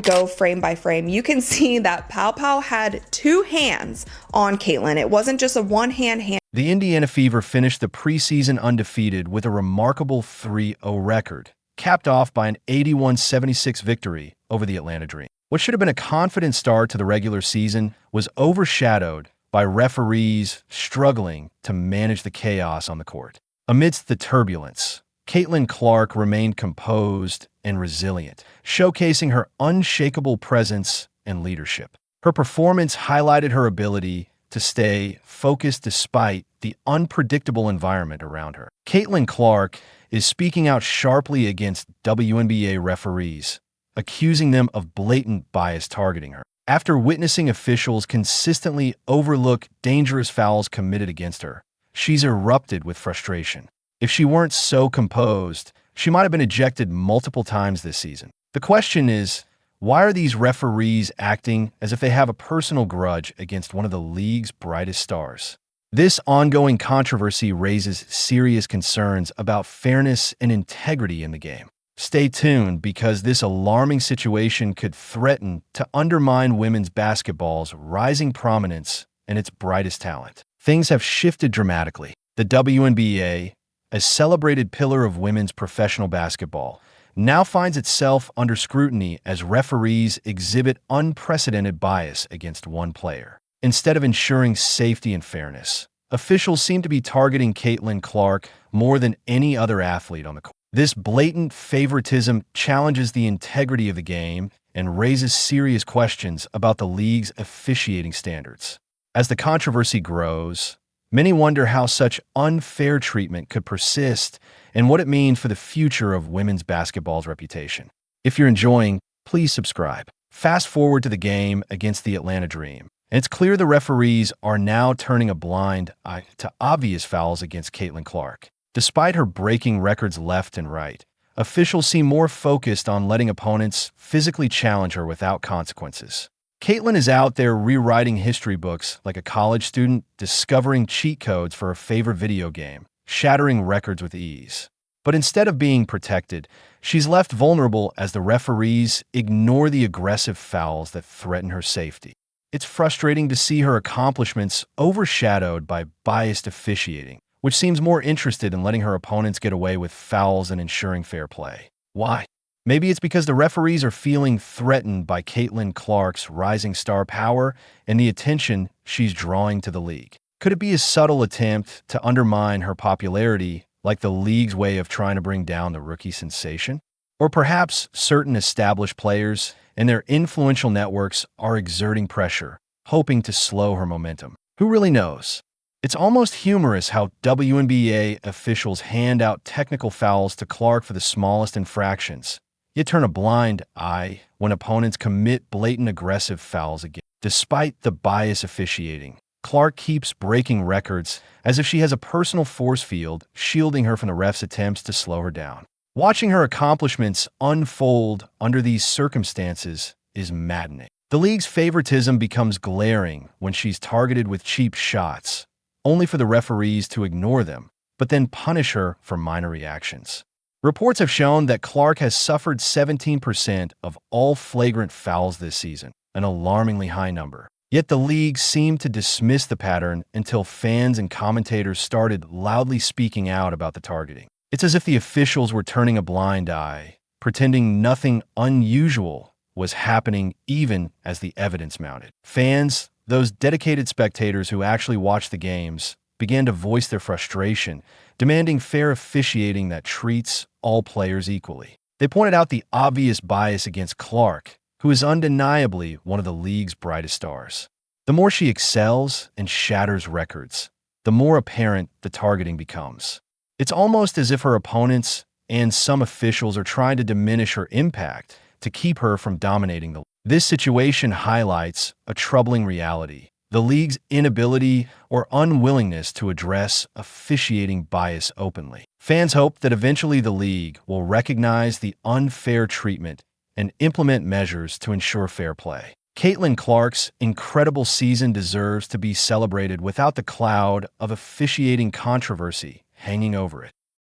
go frame by frame, you can see that Pow Pow had two hands on Caitlin. It wasn't just a one-hand. The Indiana Fever finished the preseason undefeated with a remarkable 3-0 record, capped off by an 81-76 victory over the Atlanta Dream. What should have been a confident start to the regular season was overshadowed by referees struggling to manage the chaos on the court. Amidst the turbulence, Caitlin Clark remained composed and resilient, showcasing her unshakable presence and leadership. Her performance highlighted her ability to stay focused despite the unpredictable environment around her. Caitlin Clark is speaking out sharply against WNBA referees, accusing them of blatant bias targeting her. After witnessing officials consistently overlook dangerous fouls committed against her, she's erupted with frustration. If she weren't so composed, she might have been ejected multiple times this season. The question is, why are these referees acting as if they have a personal grudge against one of the league's brightest stars? This ongoing controversy raises serious concerns about fairness and integrity in the game. Stay tuned, because this alarming situation could threaten to undermine women's basketball's rising prominence and its brightest talent. Things have shifted dramatically. The WNBA, a celebrated pillar of women's professional basketball, now finds itself under scrutiny as referees exhibit unprecedented bias against one player. Instead of ensuring safety and fairness, officials seem to be targeting Caitlin Clark more than any other athlete on the court. This blatant favoritism challenges the integrity of the game and raises serious questions about the league's officiating standards. As the controversy grows, many wonder how such unfair treatment could persist and what it means for the future of women's basketball's reputation. If you're enjoying, please subscribe. Fast forward to the game against the Atlanta Dream, and it's clear the referees are now turning a blind eye to obvious fouls against Caitlin Clark. Despite her breaking records left and right, officials seem more focused on letting opponents physically challenge her without consequences. Caitlin is out there rewriting history books like a college student discovering cheat codes for a favorite video game, shattering records with ease. But instead of being protected, she's left vulnerable as the referees ignore the aggressive fouls that threaten her safety. It's frustrating to see her accomplishments overshadowed by biased officiating, which seems more interested in letting her opponents get away with fouls and ensuring fair play. Why? Maybe it's because the referees are feeling threatened by Caitlin Clark's rising star power and the attention she's drawing to the league. Could it be a subtle attempt to undermine her popularity, like the league's way of trying to bring down the rookie sensation? Or perhaps certain established players and their influential networks are exerting pressure, hoping to slow her momentum. Who really knows? It's almost humorous how WNBA officials hand out technical fouls to Clark for the smallest infractions, yet turn a blind eye when opponents commit blatant aggressive fouls again. Despite the bias officiating, Clark keeps breaking records as if she has a personal force field shielding her from the refs' attempts to slow her down. Watching her accomplishments unfold under these circumstances is maddening. The league's favoritism becomes glaring when she's targeted with cheap shots, only for the referees to ignore them, but then punish her for minor reactions. Reports have shown that Clark has suffered 17% of all flagrant fouls this season, an alarmingly high number. Yet the league seemed to dismiss the pattern until fans and commentators started loudly speaking out about the targeting. It's as if the officials were turning a blind eye, pretending nothing unusual was happening even as the evidence mounted. Fans, those dedicated spectators who actually watch the games, began to voice their frustration, demanding fair officiating that treats all players equally. They pointed out the obvious bias against Clark, who is undeniably one of the league's brightest stars. The more she excels and shatters records, the more apparent the targeting becomes. It's almost as if her opponents and some officials are trying to diminish her impact to keep her from dominating the league. This situation highlights a troubling reality: the league's inability or unwillingness to address officiating bias openly. Fans hope that eventually the league will recognize the unfair treatment and implement measures to ensure fair play. Caitlin Clark's incredible season deserves to be celebrated without the cloud of officiating controversy hanging over it.